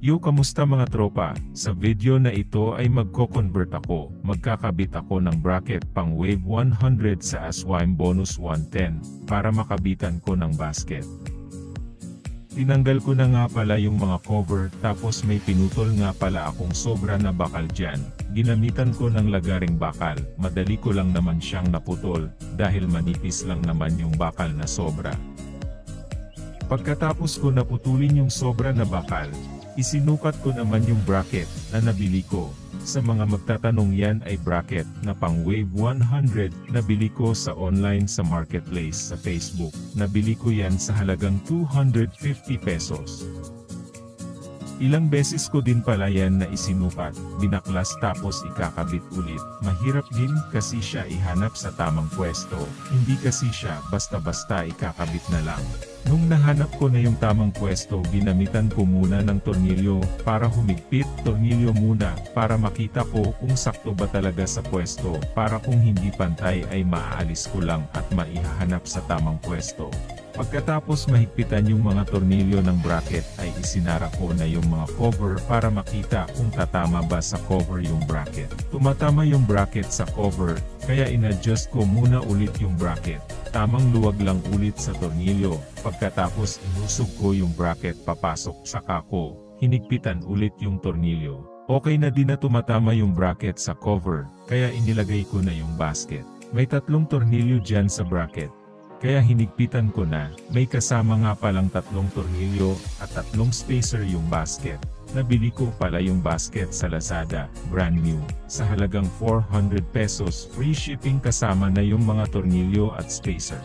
Yo, kamusta mga tropa? Sa video na ito ay magko-convert ako. Magkakabit ako ng bracket pang Wave 100 sa Aswime Bonus 110 para makabitan ko ng basket. Tinanggal ko na nga pala yung mga cover, tapos may pinutol nga pala akong sobra na bakal dyan. Ginamitan ko ng lagaring bakal, madali ko lang naman siyang naputol, dahil manipis lang naman yung bakal na sobra. Pagkatapos ko naputulin yung sobra na bakal, isinukat ko naman yung bracket na nabili ko. Sa mga magtatanong, yan ay bracket na pang Wave 100, nabili ko sa online sa marketplace sa Facebook. Nabili ko yan sa halagang 250 pesos. Ilang beses ko din pala yan na isinukat, binaklas tapos ikakabit ulit. Mahirap din kasi siya ihanap sa tamang pwesto, hindi kasi siya basta-basta ikakabit na lang. Nung nahanap ko na yung tamang pwesto, ginamitan ko muna ng tornilyo para humigpit. Tornilyo muna para makita ko kung sakto ba talaga sa pwesto, para kung hindi pantay ay maaalis ko lang at maihahanap sa tamang pwesto. Pagkatapos mahigpitan yung mga tornilyo ng bracket ay isinara ko na yung mga cover para makita kung tatama ba sa cover yung bracket. Tumatama yung bracket sa cover, kaya inadjust ko muna ulit yung bracket. Tamang luwag lang ulit sa tornilyo. Pagkatapos inusog ko yung bracket papasok, saka ko hinigpitan ulit yung tornilyo. Okay na din na tumatama yung bracket sa cover, kaya inilagay ko na yung basket. May 3 tornilyo dyan sa bracket, kaya hinigpitan ko na. May kasama nga palang 3 tornilyo at 3 spacer yung basket. Nabili ko pala yung basket sa Lazada, brand new, sa halagang 400 pesos, free shipping kasama na yung mga tornilyo at spacer.